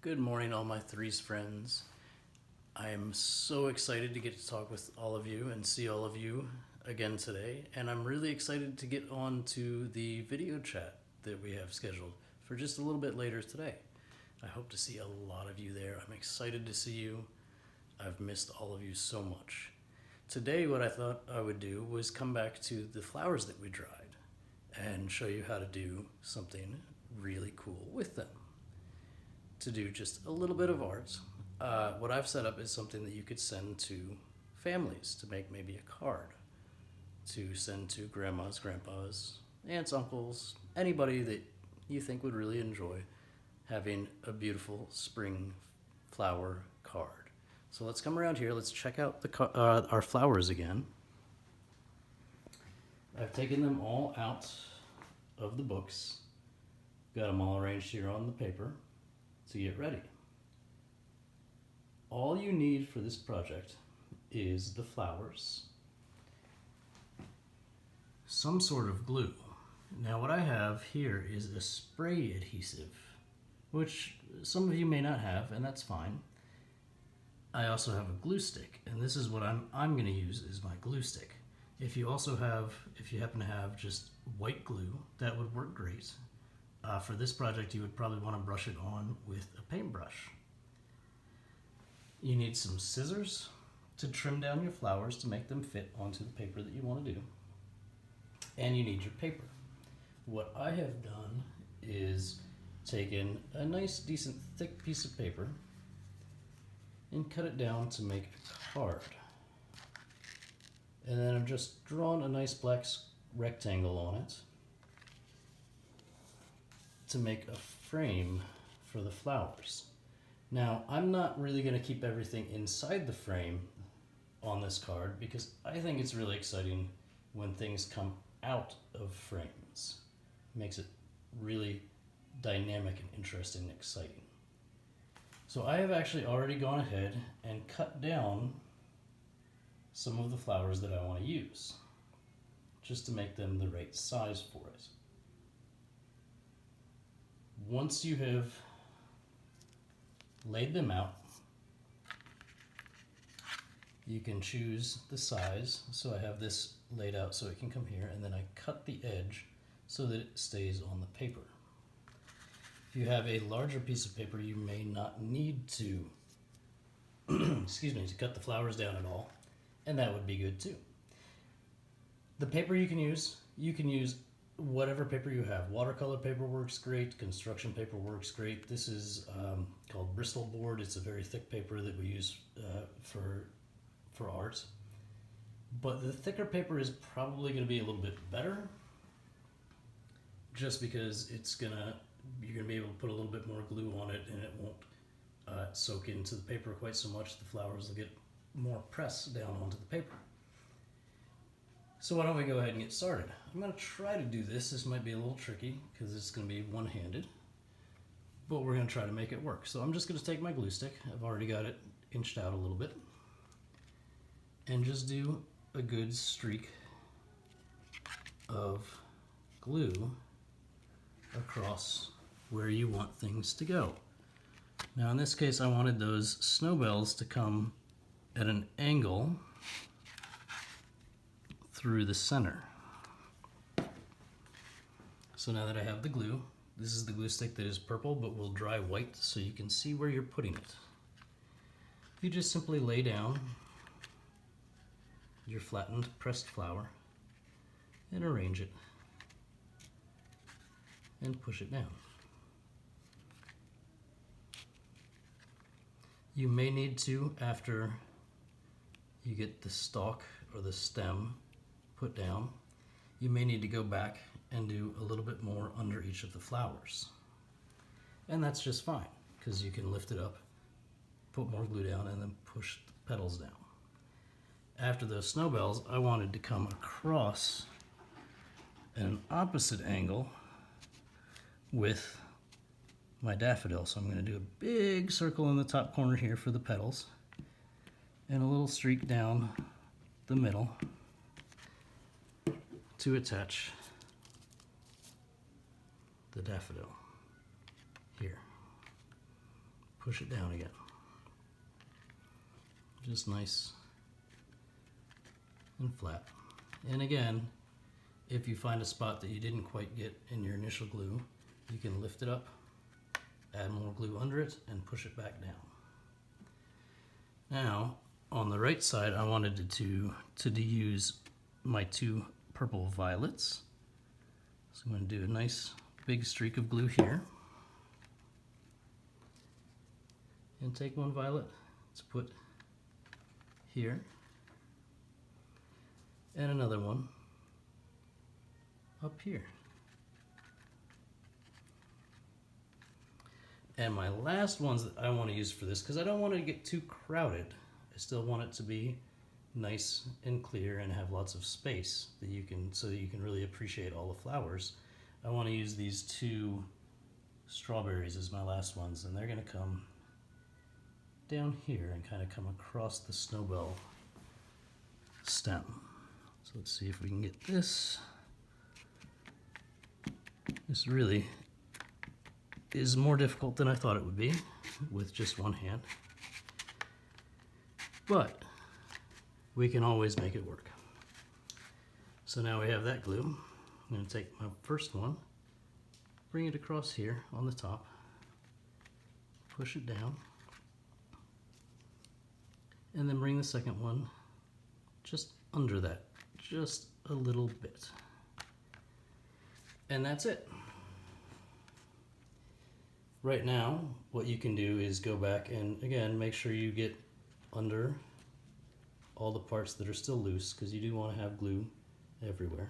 Good morning, all my threes friends. I am so excited to get to talk with all of you and see all of you again today, and I'm really excited to get on to the video chat that we have scheduled for just a little bit later today. I hope to see a lot of you there. I'm excited to see you. I've missed all of you so much. Today, what I thought I would do was come back to the flowers that we dried and show you how to do something really cool with them. To do just a little bit of art. What I've set up is something that you could send to families to make maybe a card, to send to grandmas, grandpas, aunts, uncles, anybody that you think would really enjoy having a beautiful spring flower card. So let's come around here. Let's check out our flowers again. I've taken them all out of the books. Got them all arranged here on the paper to get ready. All you need for this project is the flowers, some sort of glue. Now what I have here is a spray adhesive, which some of you may not have, and that's fine. I also have a glue stick, and this is what I'm going to use is my glue stick. If you happen to have just white glue, that would work great. For this project, you would probably want to brush it on with a paintbrush. You need some scissors to trim down your flowers to make them fit onto the paper that you want to do. And you need your paper. What I have done is taken a nice, decent, thick piece of paper and cut it down to make a card. And then I've just drawn a nice black rectangle on it to make a frame for the flowers. Now, I'm not really going to keep everything inside the frame on this card because I think it's really exciting when things come out of frames. It makes it really dynamic and interesting and exciting. So I have actually already gone ahead and cut down some of the flowers that I want to use, just to make them the right size for it. Once you have laid them out, you can choose the size. So I have this laid out so it can come here, and then I cut the edge so that it stays on the paper. If you have a larger piece of paper, you may not need to to cut the flowers down at all, and that would be good too. The paper you can use whatever paper you have. Watercolor paper works great, construction paper works great. This is called Bristol board. It's a very thick paper that we use for art. But the thicker paper is probably going to be a little bit better, just because you're going to be able to put a little bit more glue on it and it won't soak into the paper quite so much. The flowers will get more pressed down onto the paper. So why don't we go ahead and get started? I'm going to try to do this. This might be a little tricky because it's going to be one-handed, but we're going to try to make it work. So I'm just going to take my glue stick. I've already got it inched out a little bit, and just do a good streak of glue across where you want things to go. Now in this case, I wanted those snowbells to come at an angle through the center. So now that I have the glue, this is the glue stick that is purple but will dry white so you can see where you're putting it. You just simply lay down your flattened pressed flower and arrange it and push it down. You may need to, after you get the stalk or the stem put down, you may need to go back and do a little bit more under each of the flowers. And that's just fine, because you can lift it up, put more glue down, and then push the petals down. After those snowbells, I wanted to come across at an opposite angle with my daffodil. So I'm going to do a big circle in the top corner here for the petals, and a little streak down the middle to attach the daffodil here. push it down again. Just nice and flat. And again, if you find a spot that you didn't quite get in your initial glue, you can lift it up, add more glue under it, and push it back down. Now, on the right side, I wanted to use my two purple violets. So I'm going to do a nice big streak of glue here. And take one violet to put here. And another one up here. And my last ones that I want to use for this, because I don't want it to get too crowded, I still want it to be nice and clear and have lots of space that you can, so that you can really appreciate all the flowers. I want to use these two strawberries as my last ones, and they're going to come down here and kind of come across the snowbell stem. So let's see if we can get this. This really is more difficult than I thought it would be with just one hand. But we can always make it work. So now we have that glue. I'm going to take my first one, bring it across here on the top, push it down, and then bring the second one just under that, just a little bit. And that's it. Right now, what you can do is go back and, again, make sure you get under all the parts that are still loose, because you do want to have glue everywhere.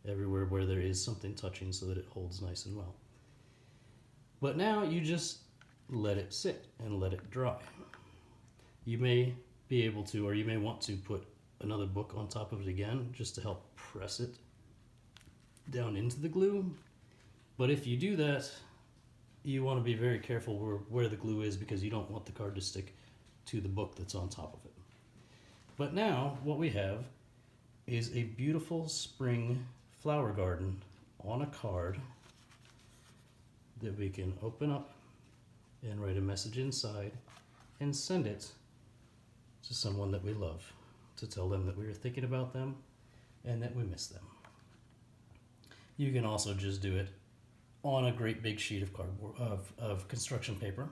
Everywhere where there is something touching so that it holds nice and well. But now you just let it sit and let it dry. You may be able to, or you may want to put another book on top of it again just to help press it down into the glue. But if you do that, you want to be very careful where the glue is, because you don't want the card to stick to the book that's on top of it. But now what we have is a beautiful spring flower garden on a card that we can open up and write a message inside and send it to someone that we love, to tell them that we are thinking about them and that we miss them. You can also just do it on a great big sheet of cardboard, of construction paper,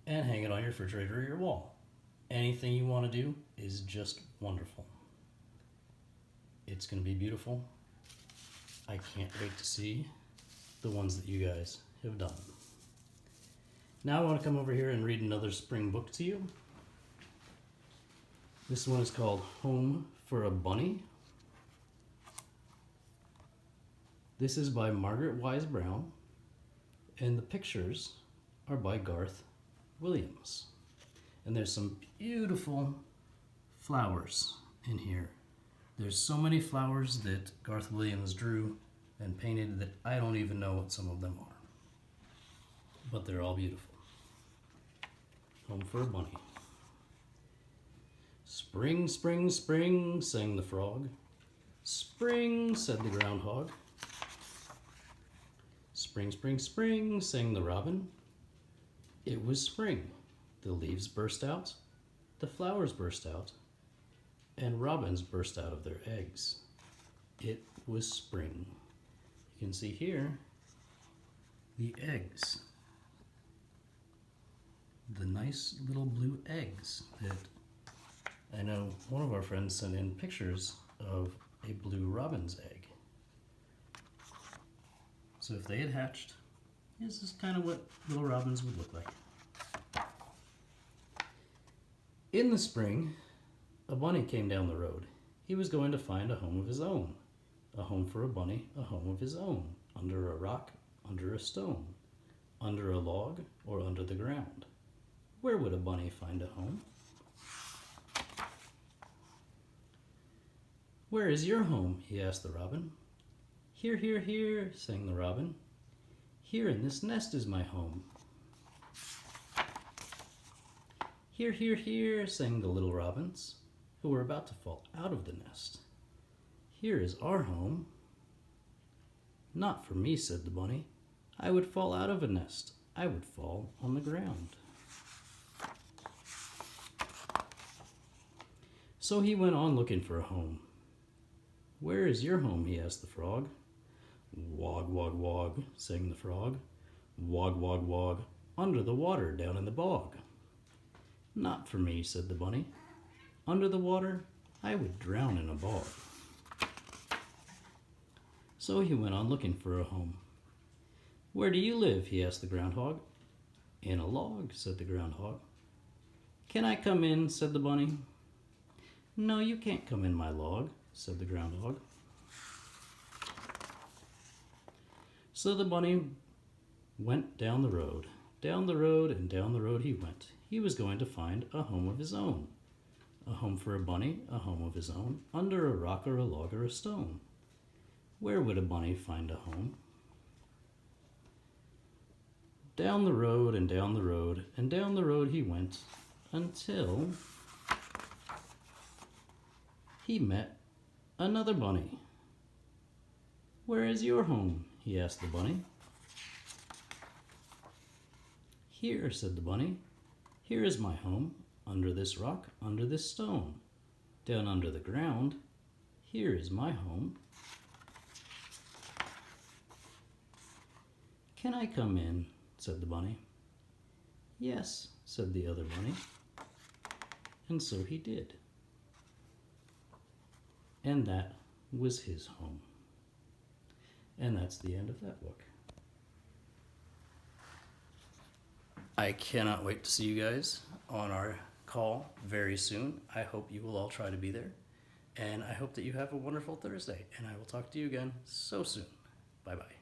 and hang it on your refrigerator or your wall. Anything you want to do is just wonderful. It's going to be beautiful. I can't wait to see the ones that you guys have done. Now I want to come over here and read another spring book to you. This one is called Home for a Bunny. This is by Margaret Wise Brown, and the pictures are by Garth Williams. And there's some beautiful flowers in here. There's so many flowers that Garth Williams drew and painted that I don't even know what some of them are. But they're all beautiful. Home for a Bunny. Spring, spring, spring, sang the frog. Spring, said the groundhog. Spring, spring, spring, sang the robin. It was spring. The leaves burst out, the flowers burst out, and robins burst out of their eggs. It was spring. You can see here the eggs. The nice little blue eggs that I know one of our friends sent in pictures of a blue robin's egg. So if they had hatched, this is kind of what little robins would look like. In the spring, a bunny came down the road. He was going to find a home of his own. A home for a bunny, a home of his own. Under a rock, under a stone. Under a log, or under the ground. Where would a bunny find a home? Where is your home? He asked the robin. Here, here, here, sang the robin. Here in this nest is my home. Here, here, here, sang the little robins, who were about to fall out of the nest. Here is our home. Not for me, said the bunny. I would fall out of a nest. I would fall on the ground. So he went on looking for a home. Where is your home? He asked the frog. Wog, wog, wog, sang the frog. Wog, wog, wog, under the water down in the bog. Not for me, said the bunny. Under the water, I would drown in a bog. So he went on looking for a home. Where do you live? He asked the groundhog. In a log, said the groundhog. Can I come in? Said the bunny. No, you can't come in my log, said the groundhog. So the bunny went down the road. Down the road and down the road he went. He was going to find a home of his own. A home for a bunny, a home of his own, under a rock or a log or a stone. Where would a bunny find a home? Down the road and down the road and down the road he went until he met another bunny. Where is your home? He asked the bunny. Here, said the bunny. Here is my home, under this rock, under this stone. Down under the ground, here is my home. Can I come in? Said the bunny. Yes, said the other bunny. And so he did. And that was his home. And that's the end of that book. I cannot wait to see you guys on our call very soon. I hope you will all try to be there. And I hope that you have a wonderful Thursday. And I will talk to you again so soon. Bye-bye.